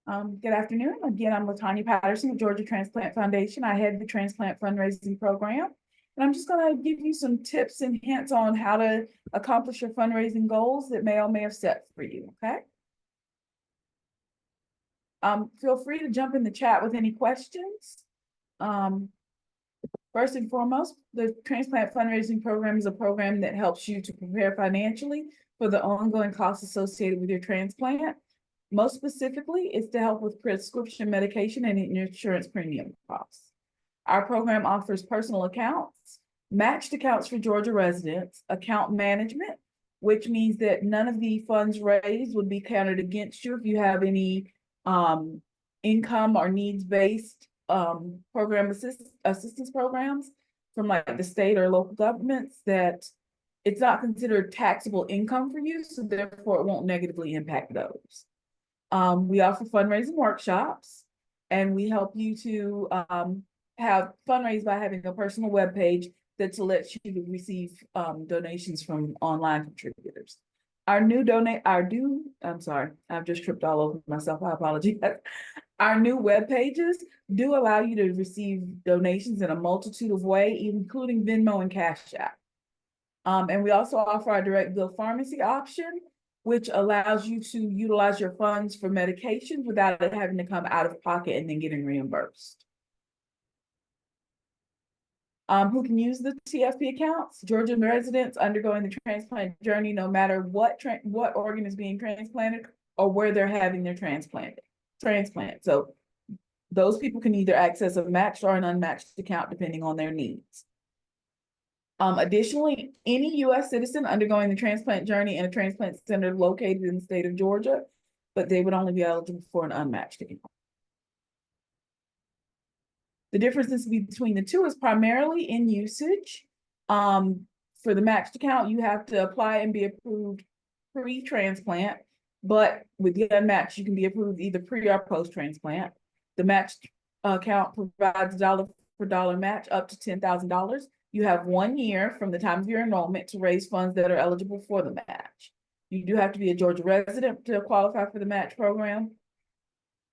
Good afternoon. Again, I'm LaTonia Patterson with Georgia Transplant Foundation. I head the transplant fundraising program. And I'm just going to give you some tips and hints on how to accomplish your fundraising goals that Mayo may have set for you, okay? Feel free to jump in the chat with any questions. First and foremost, the transplant fundraising program is a program that helps you to prepare financially for the ongoing costs associated with your transplant. Most specifically, it's to help with prescription medication and insurance premium costs. Our program offers personal accounts, matched accounts for Georgia residents, account management, which means that none of the funds raised would be counted against you if you have any income or needs-based program assistance programs from like the state or local governments that it's not considered taxable income for you, so therefore it won't negatively impact those. We offer fundraising workshops, and we help you to have fundraise by having a personal web page that lets you receive donations from online contributors. I'm sorry, I've just tripped all over myself. I apologize. Our new web pages do allow you to receive donations in a multitude of ways, including Venmo and Cash App. And we also offer our direct bill pharmacy option, which allows you to utilize your funds for medications without it having to come out of pocket and then getting reimbursed. Who can use the TFP accounts? Georgia residents undergoing the transplant journey, no matter what organ is being transplanted or where they're having their transplant. So those people can either access a matched or an unmatched account depending on their needs. Additionally, any U.S. citizen undergoing the transplant journey in a transplant center located in the state of Georgia, but they would only be eligible for an unmatched account. The differences between the two is primarily in usage. For the matched account, you have to apply and be approved pre-transplant, but with the unmatched, you can be approved either pre or post-transplant. The matched account provides dollar for dollar match up to $10,000. You have 1 year from the time of your enrollment to raise funds that are eligible for the match. You do have to be a Georgia resident to qualify for the match program.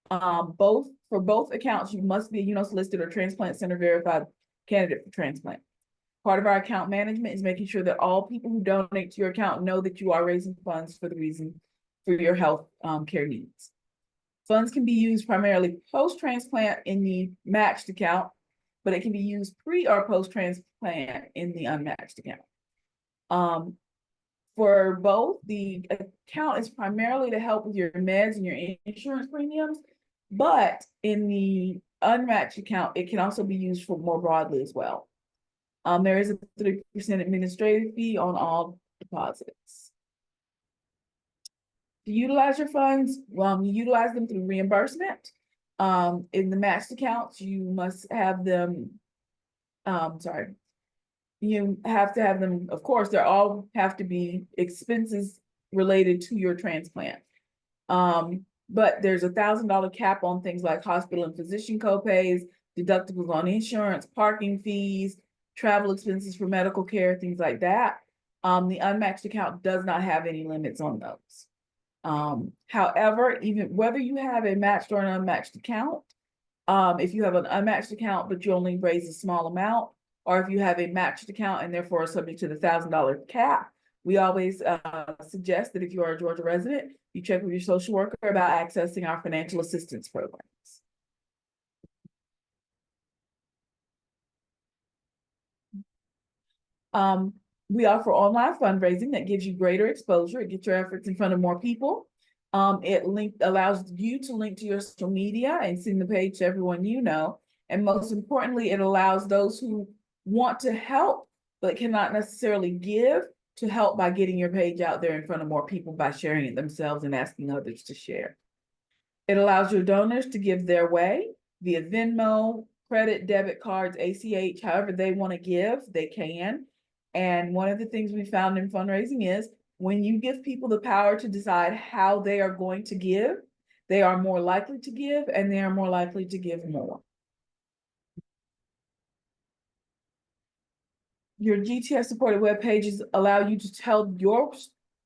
For both accounts, you must be a UNOS listed or transplant center verified candidate for transplant. Part of our account management is making sure that all people who donate to your account know that you are raising funds for the reason for your health care needs. Funds can be used primarily post-transplant in the matched account, but it can be used pre or post-transplant in the unmatched account. For both, the account is primarily to help with your meds and your insurance premiums, but in the unmatched account, it can also be used for more broadly as well. There is a 3% administrative fee on all deposits. To utilize your funds, you utilize them through reimbursement. In the matched accounts, you must have them, you have to have them, of course, they all have to be expenses related to your transplant. But there's $1,000 cap on things like hospital and physician copays, deductibles on insurance, parking fees, travel expenses for medical care, things like that. The unmatched account does not have any limits on those. However, even whether you have a matched or an unmatched account, if you have an unmatched account, but you only raise a small amount, or if you have a matched account and therefore are subject to the $1,000 cap, we always suggest that if you are a Georgia resident, you check with your social worker about accessing our financial assistance programs. We offer online fundraising that gives you greater exposure. It gets your efforts in front of more people. It allows you to link to your social media and send the page to everyone you know. And most importantly, it allows those who want to help but cannot necessarily give to help by getting your page out there in front of more people by sharing it themselves and asking others to share. It allows your donors to give their way via Venmo, credit, debit cards, ACH, however they want to give, they can. And one of the things we found in fundraising is when you give people the power to decide how they are going to give, they are more likely to give and they are more likely to give more. Your GTS supported web pages allow you to tell your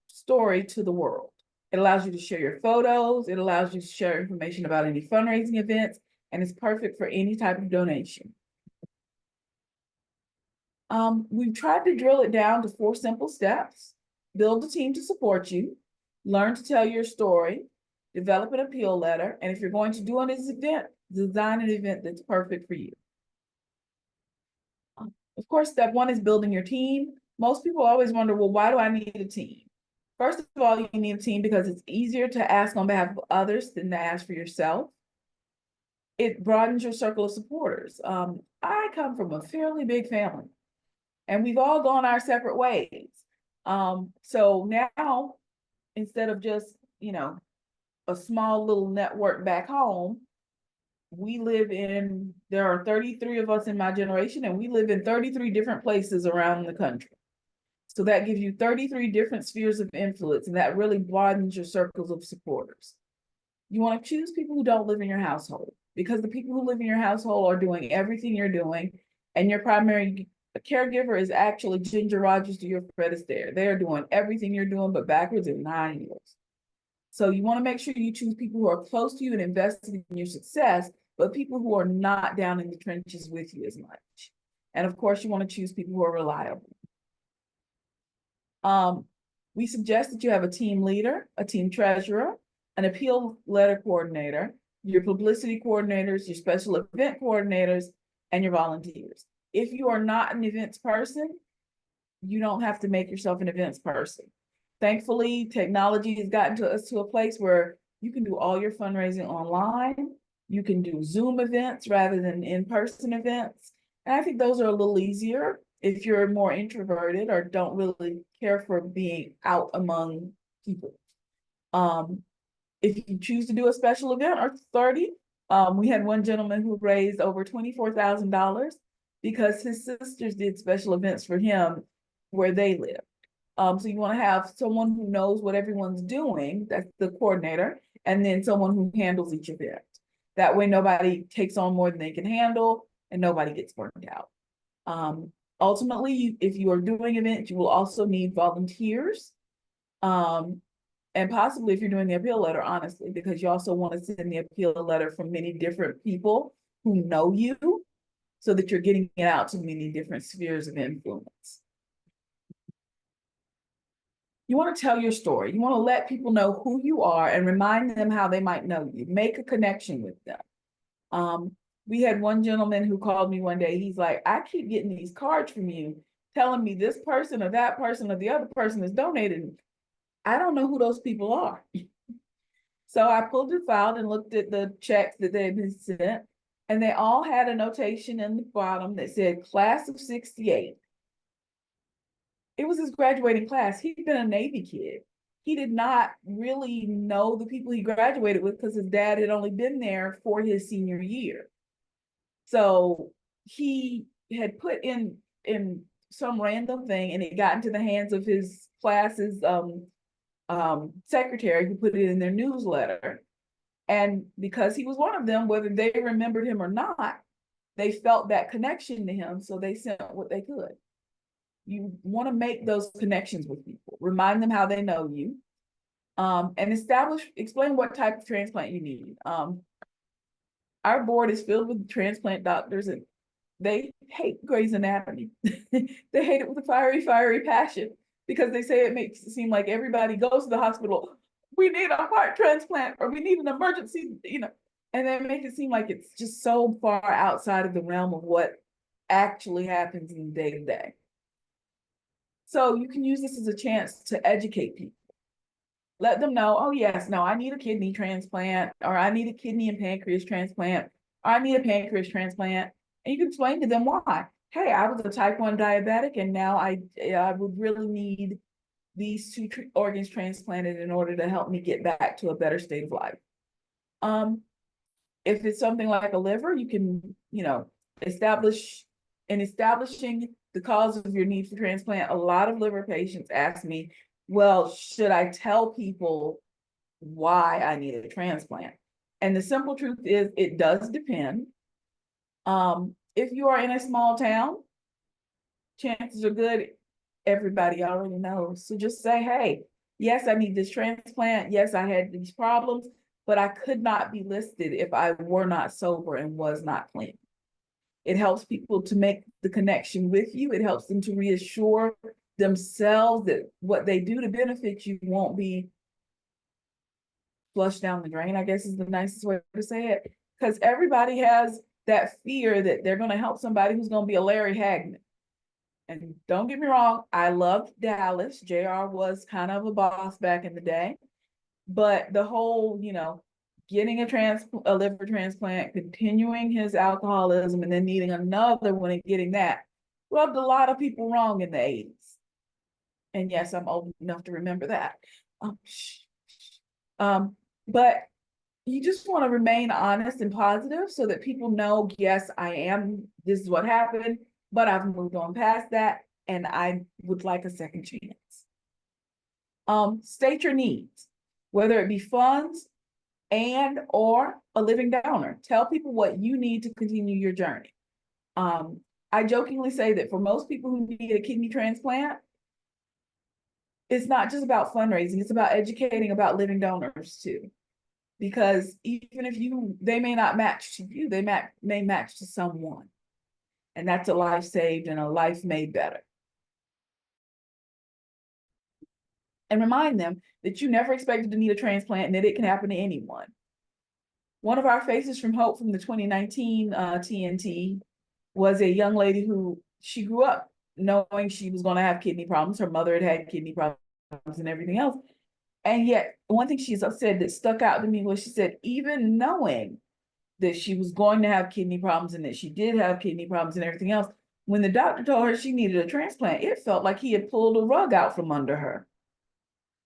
story to the world. It allows you to share your photos. It allows you to share information about any fundraising events, and it's perfect for any type of donation. We've tried to drill it down to 4 simple steps. Build a team to support you, learn to tell your story, develop an appeal letter, and if you're going to do this event, design an event that's perfect for you. Of course, step 1 is building your team. Most people always wonder, well, why do I need a team? First of all, you need a team because it's easier to ask on behalf of others than to ask for yourself. It broadens your circle of supporters. I come from a fairly big family, and we've all gone our separate ways. So now, instead of just, a small little network back home, there are 33 of us in my generation, and we live in 33 different places around the country. So that gives you 33 different spheres of influence, and that really broadens your circles of supporters. You want to choose people who don't live in your household, because the people who live in your household are doing everything you're doing, and your primary caregiver is actually Ginger Rogers to your Fred Astaire. They're doing everything you're doing, but backwards in 9 years. So you want to make sure you choose people who are close to you and invested in your success, but people who are not down in the trenches with you as much. And of course, you want to choose people who are reliable. We suggest that you have a team leader, a team treasurer, an appeal letter coordinator, your publicity coordinators, your special event coordinators, and your volunteers. If you are not an events person, you don't have to make yourself an events person. Thankfully, technology has gotten us to a place where you can do all your fundraising online. You can do Zoom events rather than in-person events. And I think those are a little easier if you're more introverted or don't really care for being out among people. If you choose to do a special event or 30, we had one gentleman who raised over $24,000 because his sisters did special events for him where they live. So you want to have someone who knows what everyone's doing, that's the coordinator, and then someone who handles each event. That way nobody takes on more than they can handle and nobody gets burned out. Ultimately, if you are doing events, you will also need volunteers. And possibly if you're doing the appeal letter, honestly, because you also want to send the appeal letter from many different people who know you so that you're getting it out to many different spheres of influence. You want to tell your story. You want to let people know who you are and remind them how they might know you. Make a connection with them. We had one gentleman who called me one day. He's like, I keep getting these cards from you telling me this person or that person or the other person is donated. I don't know who those people are. So I pulled the file and looked at the checks that they had been sent, and they all had a notation in the bottom that said class of 68. It was his graduating class. He'd been a Navy kid. He did not really know the people he graduated with because his dad had only been there for his senior year. So he had put in some random thing, and it got into the hands of his class's secretary, who put it in their newsletter. And because he was one of them, whether they remembered him or not, they felt that connection to him, so they sent what they could. You want to make those connections with people, remind them how they know you, and explain what type of transplant you need. Our board is filled with transplant doctors, and they hate Grey's Anatomy. They hate it with a fiery passion because they say it makes it seem like everybody goes to the hospital, we need a heart transplant or we need an emergency, and they make it seem like it's just so far outside of the realm of what actually happens in day to day. So you can use this as a chance to educate people. Let them know, oh yes, no, I need a kidney transplant, or I need a kidney and pancreas transplant, or I need a pancreas transplant. And you can explain to them why. Hey, I was a type 1 diabetic, and now I would really need these 2 organs transplanted in order to help me get back to a better state of life. If it's something like a liver, you can, establishing the cause of your need for transplant. A lot of liver patients ask me, well, should I tell people why I need a transplant? And the simple truth is it does depend. If you are in a small town, chances are good everybody already knows. So just say, hey, yes, I need this transplant. Yes, I had these problems, but I could not be listed if I were not sober and was not clean. It helps people to make the connection with you. It helps them to reassure themselves that what they do to benefit you won't be flushed down the drain, I guess is the nicest way to say it. Because everybody has that fear that they're going to help somebody who's going to be a Larry Hagman. And don't get me wrong, I loved Dallas. JR was kind of a boss back in the day. But the whole, getting a liver transplant, continuing his alcoholism, and then needing another one and getting that rubbed a lot of people wrong in the 80s. And yes, I'm old enough to remember that. But you just want to remain honest and positive so that people know, yes, this is what happened, but I've moved on past that and I would like a second chance. State your needs, whether it be funds and or a living donor. Tell people what you need to continue your journey. I jokingly say that for most people who need a kidney transplant, it's not just about fundraising, it's about educating about living donors too. Because even if they may not match to you, they may match to someone. And that's a life saved and a life made better. And remind them that you never expected to need a transplant and that it can happen to anyone. One of our faces from Hope from the 2019 TNT was a young lady who she grew up knowing she was going to have kidney problems. Her mother had kidney problems and everything else. And yet, one thing she said that stuck out to me was she said, even knowing that she was going to have kidney problems and that she did have kidney problems and everything else, when the doctor told her she needed a transplant, it felt like he had pulled a rug out from under her.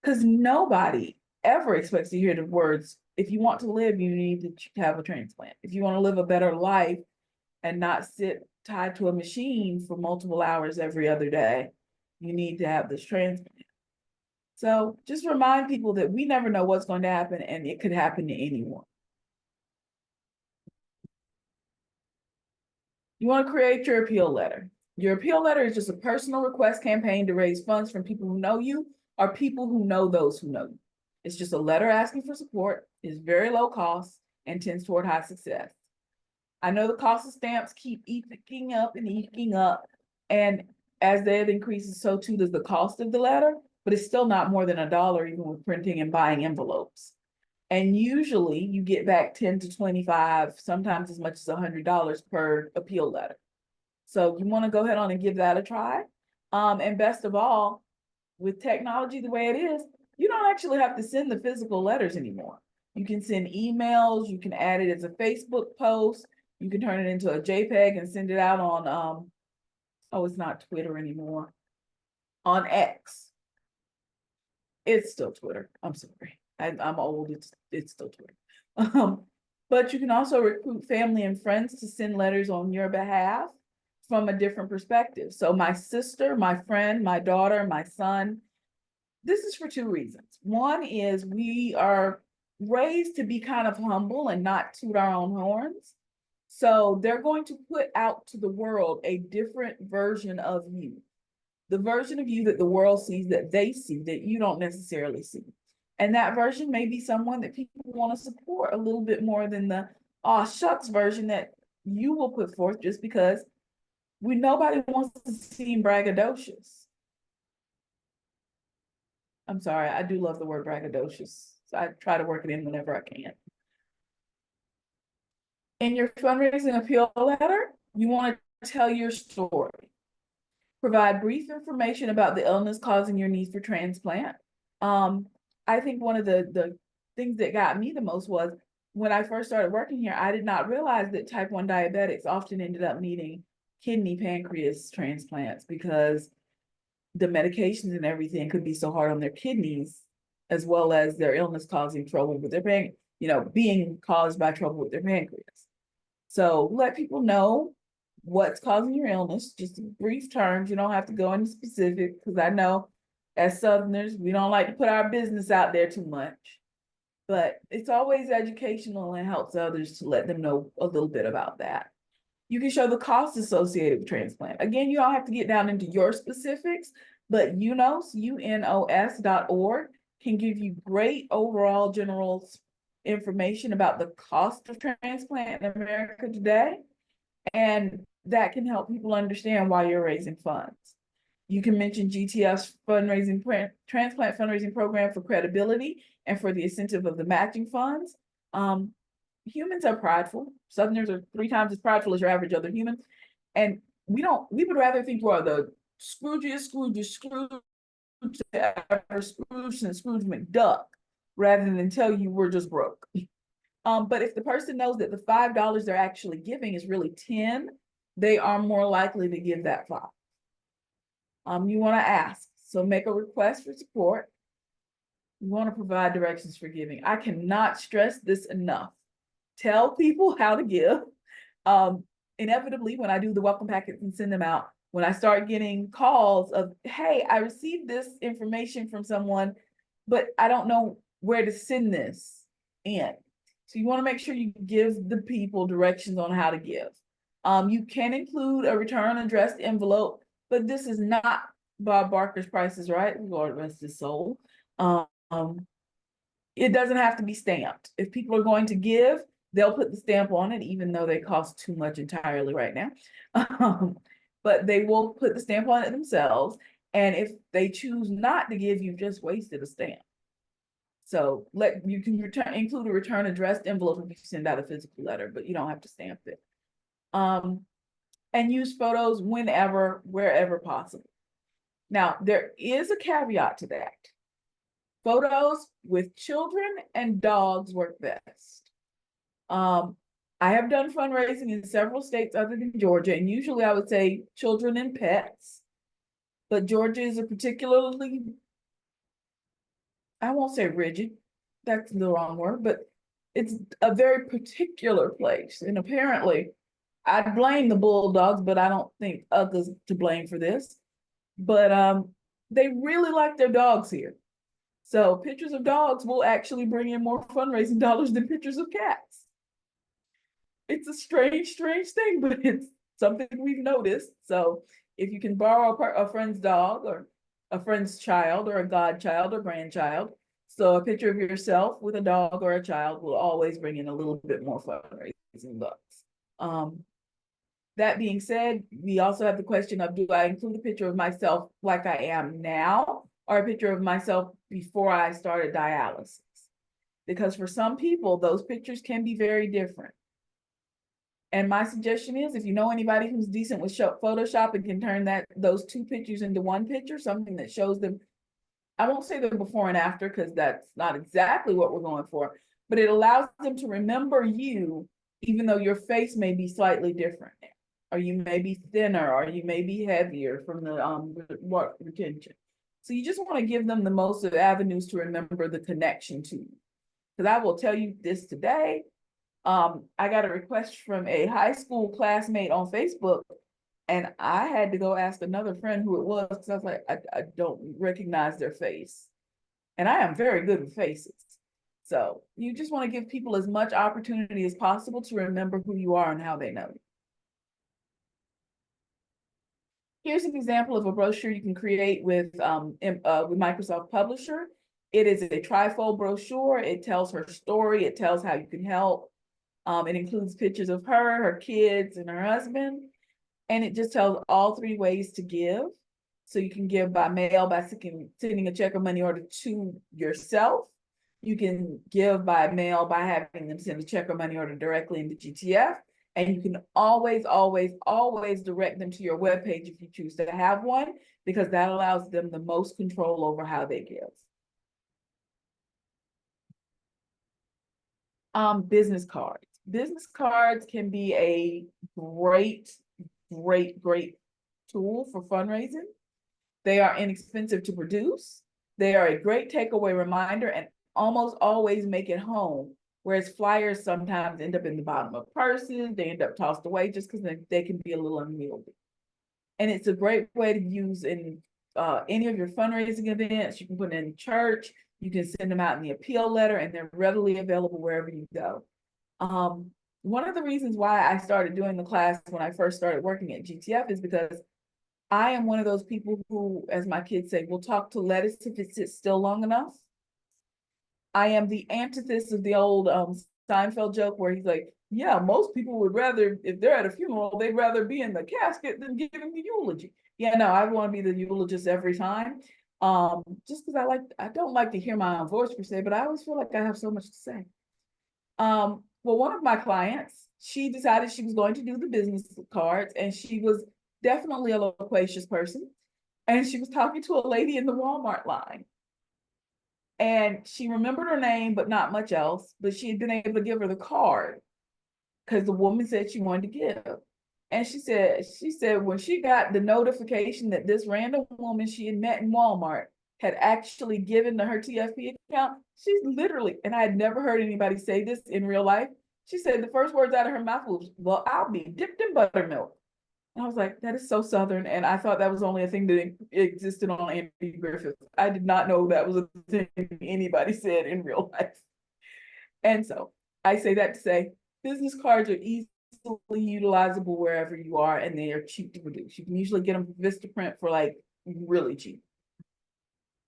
Because nobody ever expects to hear the words, if you want to live, you need to have a transplant. If you want to live a better life and not sit tied to a machine for multiple hours every other day, you need to have this transplant. So just remind people that we never know what's going to happen and it could happen to anyone. You want to create your appeal letter. Your appeal letter is just a personal request campaign to raise funds from people who know you or people who know those who know you. It's just a letter asking for support, is very low cost, and tends toward high success. I know the cost of stamps keep eking up and eking up, and as that increases, so too does the cost of the letter, but it's still not more than $1 even with printing and buying envelopes. And usually you get back 10 to 25, sometimes as much as $100 per appeal letter. So you want to go ahead on and give that a try. And best of all, with technology the way it is, you don't actually have to send the physical letters anymore. You can send emails, you can add it as a Facebook post, you can turn it into a JPEG and send it out on, it's not Twitter anymore, on X. It's still Twitter, I'm sorry. I'm old, it's still Twitter. But you can also recruit family and friends to send letters on your behalf from a different perspective. So my sister, my friend, my daughter, my son, this is for two reasons. One is we are raised to be kind of humble and not toot our own horns. So they're going to put out to the world a different version of you. The version of you that the world sees, that they see, that you don't necessarily see. And that version may be someone that people want to support a little bit more than the aw shucks version that you will put forth, just because nobody wants to seem braggadocious. I'm sorry, I do love the word braggadocious. So I try to work it in whenever I can. In your fundraising appeal letter, you want to tell your story. Provide brief information about the illness causing your need for transplant. I think one of the things that got me the most was when I first started working here, I did not realize that type 1 diabetics often ended up needing kidney pancreas transplants because the medications and everything could be so hard on their kidneys, as well as their illness causing trouble with their pancreas, being caused by trouble with their pancreas. So let people know what's causing your illness, just in brief terms. You don't have to go into specific, because I know as Southerners, we don't like to put our business out there too much. But it's always educational and helps others to let them know a little bit about that. You can show the costs associated with transplant. Again, you don't have to get down into your specifics, but UNOS, UNOS.org can give you great overall general information about the cost of transplant in America today, and that can help people understand why you're raising funds. You can mention GTF's transplant fundraising program for credibility and for the incentive of the matching funds. Humans are prideful. Southerners are 3 times as prideful as your average other human. And we would rather think we're the Scrooge ever Scrooge and Scrooge McDuck, rather than tell you we're just broke. But if the person knows that the $5 they're actually giving is really 10, they are more likely to give that 5. You want to ask, so make a request for support. You want to provide directions for giving. I cannot stress this enough. Tell people how to give. Inevitably, when I do the welcome packets and send them out, when I start getting calls of, hey, I received this information from someone, but I don't know where to send this in. So you want to make sure you give the people directions on how to give. You can include a return addressed envelope, but this is not Bob Barker's Price is Right, Lord rest his soul. It doesn't have to be stamped. If people are going to give, they'll put the stamp on it, even though they cost too much entirely right now. But they will put the stamp on it themselves. And if they choose not to give, you've just wasted a stamp. So you can include a return addressed envelope if you send out a physical letter, but you don't have to stamp it. And use photos whenever, wherever possible. Now, there is a caveat to that. Photos with children and dogs work best. I have done fundraising in several states other than Georgia, and usually I would say children and pets. But Georgia is a particularly, I won't say rigid, that's the wrong word, but it's a very particular place. And apparently, I blame the bulldogs, but I don't think others to blame for this. But they really like their dogs here. So pictures of dogs will actually bring in more fundraising dollars than pictures of cats. It's a strange thing, but it's something we've noticed. So if you can borrow a friend's dog or a friend's child or a godchild or grandchild, so a picture of yourself with a dog or a child will always bring in a little bit more fundraising bucks. That being said, we also have the question of, do I include a picture of myself like I am now, or a picture of myself before I started dialysis? Because for some people, those pictures can be very different. And my suggestion is, if you know anybody who's decent with Photoshop and can turn those 2 pictures into 1 picture, something that shows them, I won't say the before and after, because that's not exactly what we're going for, but it allows them to remember you, even though your face may be slightly different now, or you may be thinner, or you may be heavier from the water retention. So you just want to give them the most of avenues to remember the connection to you. Because I will tell you this today, I got a request from a high school classmate on Facebook, and I had to go ask another friend who it was, because I was like, I don't recognize their face. And I am very good with faces. So you just want to give people as much opportunity as possible to remember who you are and how they know you. Here's an example of a brochure you can create with Microsoft Publisher. It is a trifold brochure. It tells her story. It tells how you can help. It includes pictures of her kids, and her husband. And it just tells all 3 ways to give. So you can give by mail by sending a check or money order to yourself. You can give by mail by having them send a check or money order directly into GTF. And you can always direct them to your webpage if you choose to have one, because that allows them the most control over how they give. Business cards. Business cards can be a great tool for fundraising. They are inexpensive to produce. They are a great takeaway reminder and almost always make it home. Whereas flyers sometimes end up in the bottom of purses, they end up tossed away just because they can be a little unwieldy. And it's a great way to use in any of your fundraising events. You can put it in church, you can send them out in the appeal letter, and they're readily available wherever you go. One of the reasons why I started doing the class when I first started working at GTF is because I am one of those people who, as my kids say, will talk to lettuce if it sits still long enough. I am the antithesis of the old Seinfeld joke where he's like, yeah, most people would rather, if they're at a funeral, they'd rather be in the casket than giving the eulogy. Yeah, no, I want to be the eulogist every time. Just because I don't like to hear my own voice per se, but I always feel like I have so much to say. Well, one of my clients, she decided she was going to do the business cards, and she was definitely a loquacious person. And she was talking to a lady in the Walmart line. And she remembered her name, but not much else. But she had been able to give her the card because the woman said she wanted to give. And she said when she got the notification that this random woman she had met in Walmart had actually given to her TFP account, she's literally, and I had never heard anybody say this in real life. She said the first words out of her mouth was, well, I'll be dipped in buttermilk. And I was like, that is so Southern. And I thought that was only a thing that existed on Andy Griffith. I did not know that was a thing anybody said in real life. And so I say that to say business cards are easily utilizable wherever you are, and they are cheap to produce. You can usually get them from Vistaprint for like really cheap.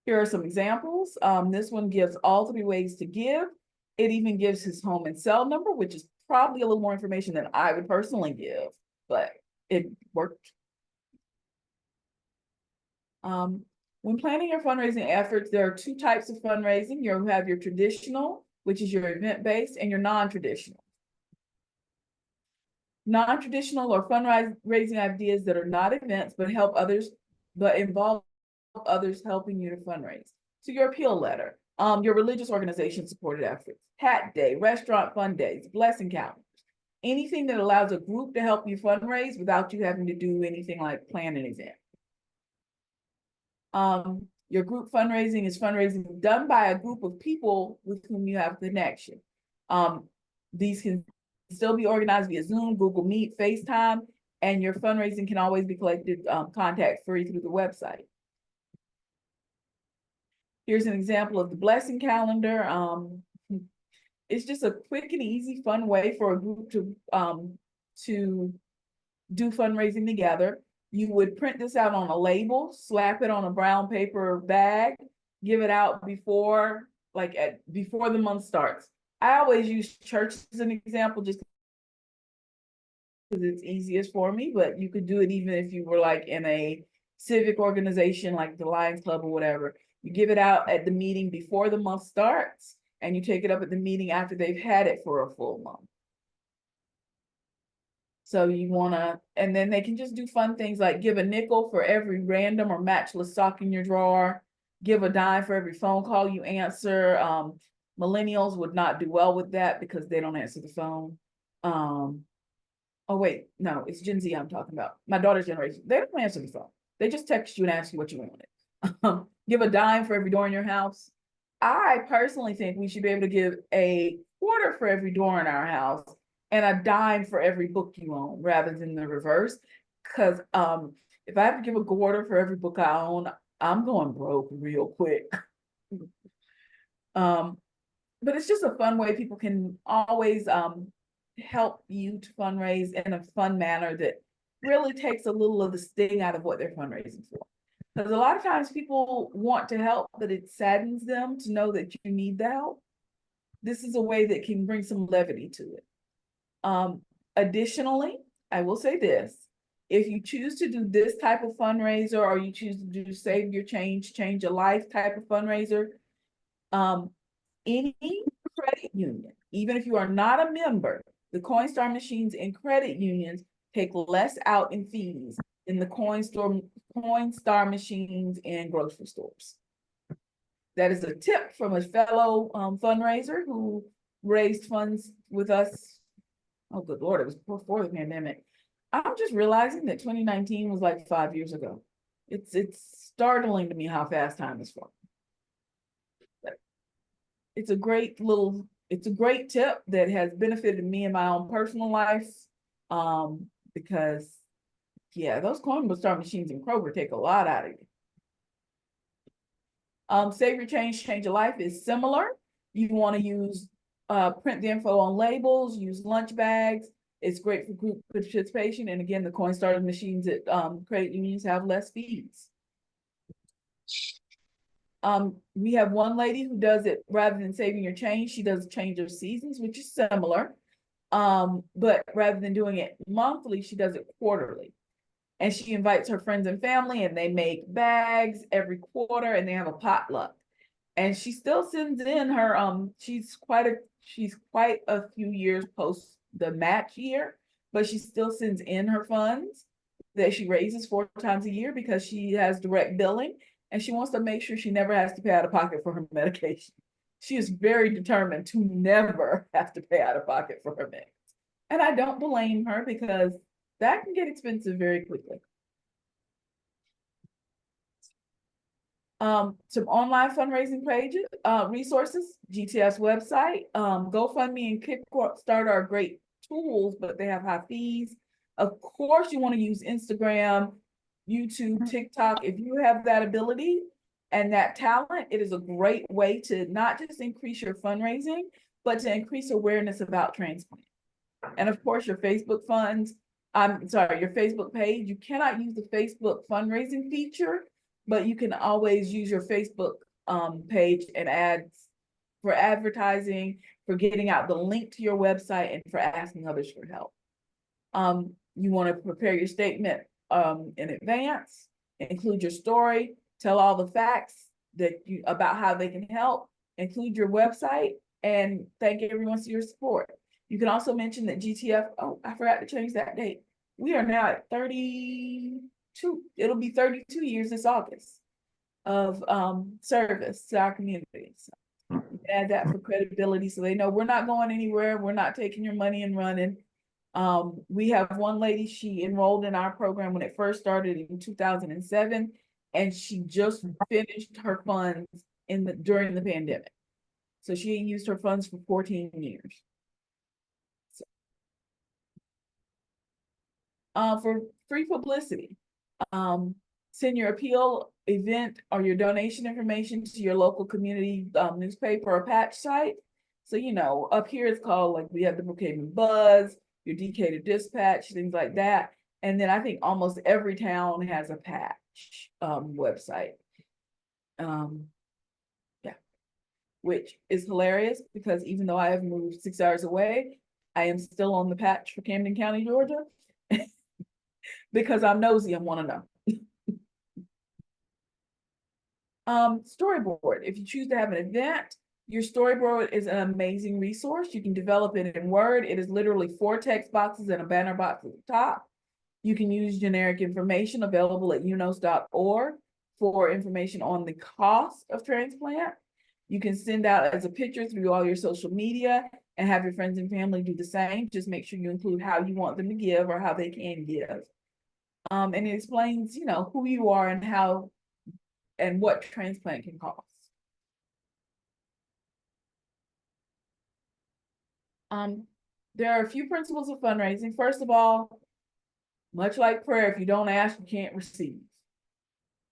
Here are some examples. This one gives all 3 ways to give. It even gives his home and cell number, which is probably a little more information than I would personally give, but it worked. When planning your fundraising efforts, there are 2 types of fundraising. You have your traditional, which is your event-based, and your non-traditional. Non-traditional or fundraising ideas that are not events, but help others, but involve others helping you to fundraise. So your appeal letter, your religious organization supported efforts, hat day, restaurant fund days, blessing calendars, anything that allows a group to help you fundraise without you having to do anything like plan an event. Your group fundraising is fundraising done by a group of people with whom you have a connection. These can still be organized via Zoom, Google Meet, FaceTime, and your fundraising can always be collected contact free through the website. Here's an example of the blessing calendar. It's just a quick and easy, fun way for a group to do fundraising together. You would print this out on a label, slap it on a brown paper bag, give it out before the month starts. I always use church as an example just because it's easiest for me, but you could do it even if you were like in a civic organization like the Lions Club or whatever. You give it out at the meeting before the month starts, and you take it up at the meeting after they've had it for a full month. So you wanna, and then they can just do fun things like give a nickel for every random or matchless sock in your drawer, give a dime for every phone call you answer. Millennials would not do well with that because they don't answer the phone. Oh wait, no, it's Gen Z I'm talking about. My daughter's generation, they don't answer the phone. They just text you and ask you what you wanted. Give a dime for every door in your house. I personally think we should be able to give a quarter for every door in our house and a dime for every book you own rather than the reverse. Because if I have to give a quarter for every book I own, I'm going broke real quick. But it's just a fun way people can always help you to fundraise in a fun manner that really takes a little of the sting out of what they're fundraising for. Because a lot of times people want to help, but it saddens them to know that you need the help. This is a way that can bring some levity to it. Additionally, I will say this, if you choose to do this type of fundraiser or you choose to do Save Your Change, Change a Life type of fundraiser, any credit union, even if you are not a member, the Coinstar machines in credit unions take less out in fees than the Coinstar machines in grocery stores. That is a tip from a fellow fundraiser who raised funds with us. Oh, good Lord, it was before the pandemic. I'm just realizing that 2019 was like 5 years ago. It's startling to me how fast time is flying. It's a great tip that has benefited me in my own personal life. Because yeah, those Coinstar machines in Kroger take a lot out of you. Save Your Change, Change a Life is similar. You want to use print the info on labels, use lunch bags. It's great for group participation. And again, the Coinstar machines at credit unions have less fees. We have one lady who does it rather than saving your change, she does change of seasons, which is similar. But rather than doing it monthly, she does it quarterly. And she invites her friends and family, and they make bags every quarter, and they have a potluck. And she still sends in her she's quite a few years post the match year, but she still sends in her funds that she raises 4 times a year because she has direct billing, and she wants to make sure she never has to pay out of pocket for her medication. She is very determined to never have to pay out of pocket for her meds. And I don't blame her, because that can get expensive very quickly. Some online fundraising pages, resources, GTS website, GoFundMe and Kickstart are great tools, but they have high fees. Of course, you want to use Instagram, YouTube, TikTok. If you have that ability and that talent, it is a great way to not just increase your fundraising, but to increase awareness about transplant. And of course, your Facebook your Facebook page. You cannot use the Facebook fundraising feature, but you can always use your Facebook page and ads for advertising, for getting out the link to your website, and for asking others for help. You want to prepare your statement in advance, include your story, tell all the facts about how they can help, include your website, and thank everyone for your support. You can also mention that GTF, I forgot to change that date. We are now at 32, it'll be 32 years this August of service to our community. So you can add that for credibility, so they know we're not going anywhere, we're not taking your money and running. We have one lady, she enrolled in our program when it first started in 2007, and she just finished her funds during the pandemic. So she used her funds for 14 years. For free publicity, send your appeal, event, or your donation information to your local community newspaper or patch site. So, up here it's called, like, we have the Brookhaven Buzz, your Decatur Dispatch, things like that. And then I think almost every town has a patch website. Yeah, which is hilarious, because even though I have moved 6 hours away, I am still on the patch for Camden County, Georgia. Because I'm nosy and want to know. Storyboard. If you choose to have an event, your storyboard is an amazing resource. You can develop it in Word. It is literally 4 text boxes and a banner box at the top. You can use generic information available at unos.org for information on the cost of transplant. You can send out as a picture through all your social media and have your friends and family do the same. Just make sure you include how you want them to give or how they can give. And it explains, who you are and how and what transplant can cost. There are a few principles of fundraising. First of all, much like prayer, if you don't ask, you can't receive.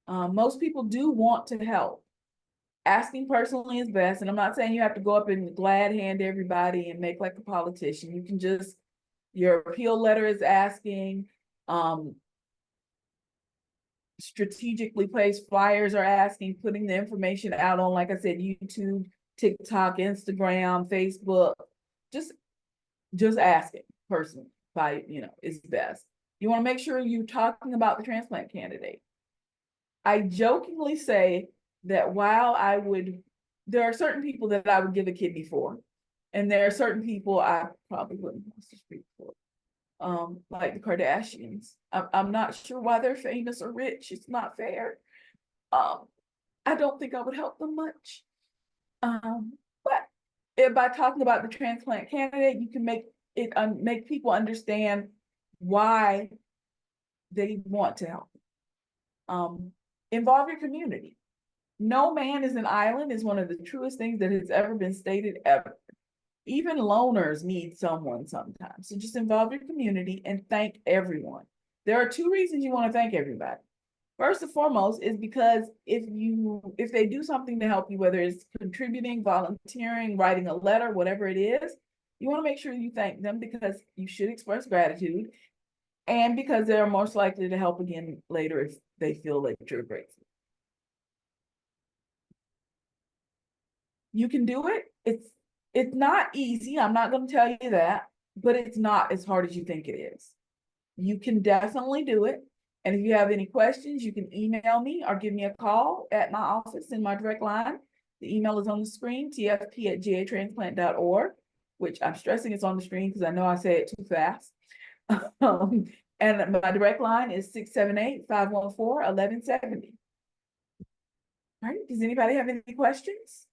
Most people do want to help. Asking personally is best, and I'm not saying you have to go up and glad hand everybody and make like a politician. You can just, your appeal letter is asking, strategically placed flyers are asking, putting the information out on, like I said, YouTube, TikTok, Instagram, Facebook. Just asking personally is best. You want to make sure you're talking about the transplant candidate. I jokingly say that there are certain people that I would give a kidney for, and there are certain people I probably wouldn't want to speak for. Like the Kardashians. I'm not sure why they're famous or rich. It's not fair. I don't think I would help them much. But by talking about the transplant candidate, you can make people understand why they want to help. Involve your community. No man is an island is one of the truest things that has ever been stated ever. Even loners need someone sometimes. So just involve your community and thank everyone. There are 2 reasons you want to thank everybody. First and foremost is because if they do something to help you, whether it's contributing, volunteering, writing a letter, whatever it is, you want to make sure you thank them, because you should express gratitude, and because they're most likely to help again later if they feel like you're grateful. You can do it. It's not easy. I'm not going to tell you that, but it's not as hard as you think it is. You can definitely do it. And if you have any questions, you can email me or give me a call at my office in my direct line. The email is on the screen, tfp@gatransplant.org, which I'm stressing it's on the screen because I know I say it too fast. And my direct line is 678-514-1170. All right, does anybody have any questions?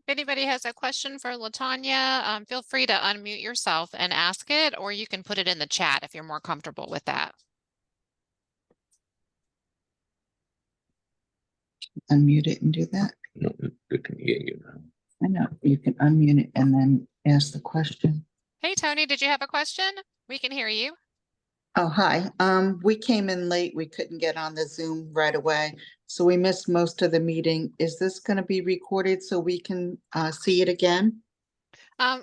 If anybody has a question for LaTonia, feel free to unmute yourself and ask it, or you can put it in the chat if you're more comfortable with that. Unmute it and do that. No, we can hear you now. I know, you can unmute it and then ask the question. Hey, Tony, did you have a question? We can hear you. Oh, hi. We came in late. We couldn't get on the Zoom right away, so we missed most of the meeting. Is this going to be recorded so we can see it again?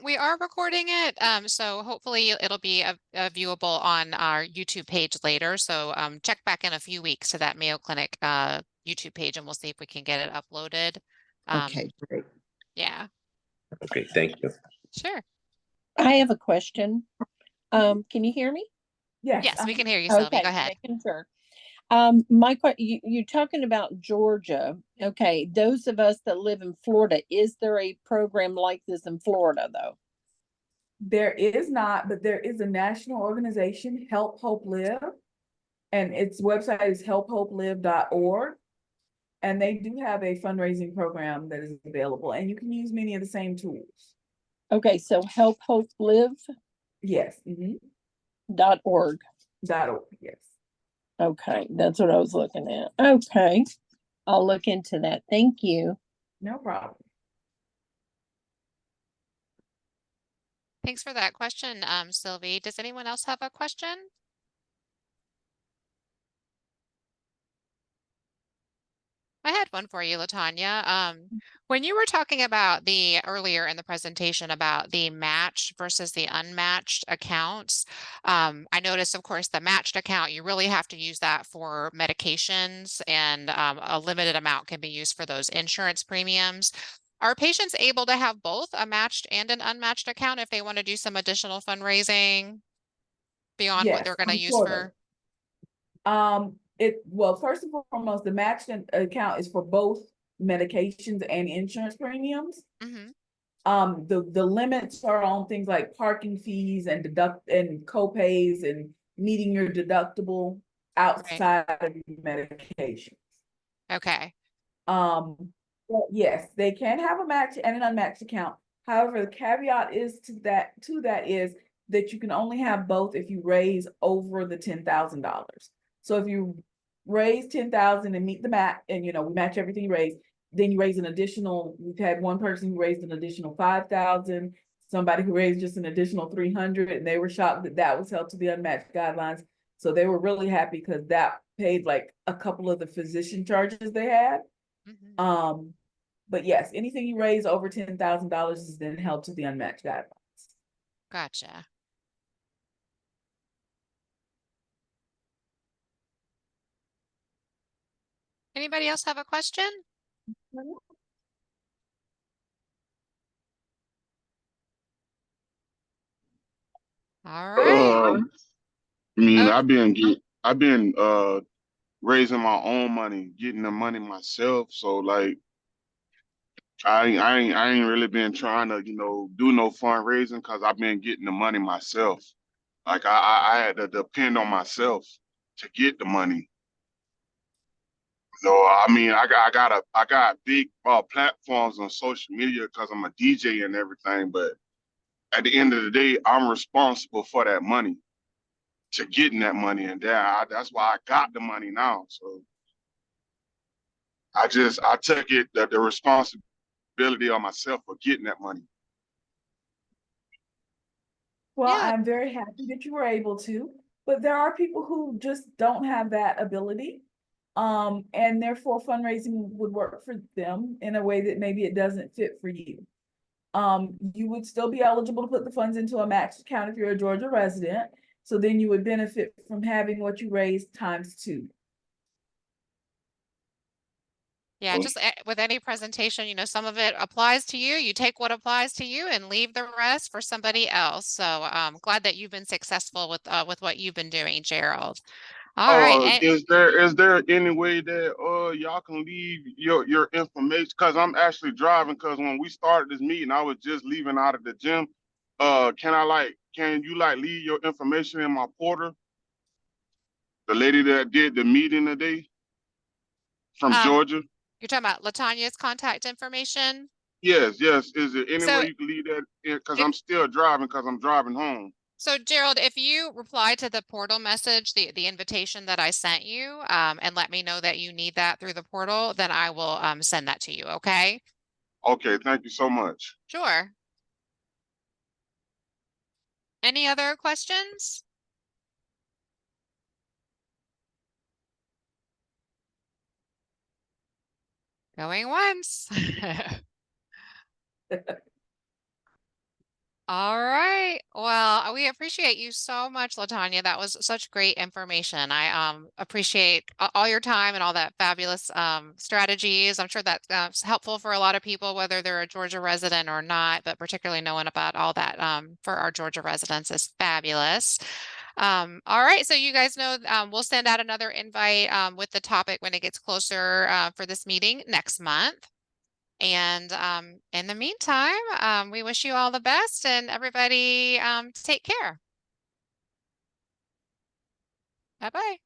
We are recording it, so hopefully it'll be viewable on our YouTube page later. So check back in a few weeks to that Mayo Clinic YouTube page, and we'll see if we can get it uploaded. Okay, great. Yeah. Okay, thank you. Sure. I have a question. Can you hear me? Yes, we can hear you, Sylvie. Okay, Go ahead. making sure. You're talking about Georgia. Okay, those of us that live in Florida, is there a program like this in Florida though? There is not, but there is a national organization, Help Hope Live, and its website is helphopelive.org. And they do have a fundraising program that is available, and you can use many of the same tools. Okay, so helphopelive.org. Yes. .org, yes. Okay, that's what I was looking at. Okay, I'll look into that. Thank you. No problem. Thanks for that question, Sylvie. Does anyone else have a question? I had one for you, LaTonia. When you were talking about earlier in the presentation about the matched versus the unmatched accounts, I noticed, of course, the matched account, you really have to use that for medications, and a limited amount can be used for those insurance premiums. Are patients able to have both a matched and an unmatched account if they want to do some additional fundraising beyond what they're going to use for? Well, first and foremost, the matched account is for both medications and insurance premiums. Mm-hmm. The limits are on things like parking fees and co-pays and meeting your deductible outside of your medications. Okay. Yes, they can have a matched and an unmatched account. However, the caveat is to that is that you can only have both if you raise over the $10,000. So if you raise 10,000 and meet the match, and we match everything you raise, then you raise an additional. We've had one person who raised an additional 5,000, somebody who raised just an additional 300, and they were shocked that was held to the unmatched guidelines. So they were really happy because that paid like a couple of the physician charges they had. Mm-hmm. But yes, anything you raise over $10,000 is then held to the unmatched guidelines. Gotcha. Anybody else have a question? All right. I've been raising my own money, getting the money myself. So like I ain't really been trying to, do no fundraising because I've been getting the money myself. Like I had to depend on myself to get the money. So I got big platforms on social media because I'm a DJ and everything, but at the end of the day, I'm responsible for that money, to getting that money, and that's why I got the money now. So I took the responsibility on myself for getting that money. Well, Yeah. I'm very happy that you were able to, but there are people who just don't have that ability. And therefore fundraising would work for them in a way that maybe it doesn't fit for you. You would still be eligible to put the funds into a matched account if you're a Georgia resident. So then you would benefit from having what you raised times 2. Yeah, Oh. just with any presentation, you know, some of it applies to you. You take what applies to you and leave the rest for somebody else. So glad that you've been successful with what you've been doing, Gerald. All right. And Is there any way that y'all can leave your information? Cause I'm actually driving. Cause when we started this meeting, I was just leaving out of the gym. Can you leave your information in my portal? The lady that did the meeting today from um, Georgia. you're talking about LaTonia's contact information. Yes. Is there any So way you can leave that in? Cause if I'm still driving. Cause I'm driving home. So Gerald, if you reply to the portal message, the invitation that I sent you, and let me know that you need that through the portal, then I will send that to you, okay? Okay. Thank you so much. Sure. Any other questions? Going once. All right. Well, we appreciate you so much, LaTonia. That was such great information. I appreciate all your time and all that fabulous strategies. I'm sure that's helpful for a lot of people, whether they're a Georgia resident or not, but particularly knowing about all that for our Georgia residents is fabulous. All right. So you guys know we'll send out another invite with the topic when it gets closer for this meeting next month. And in the meantime, we wish you all the best and everybody take care. Bye-bye.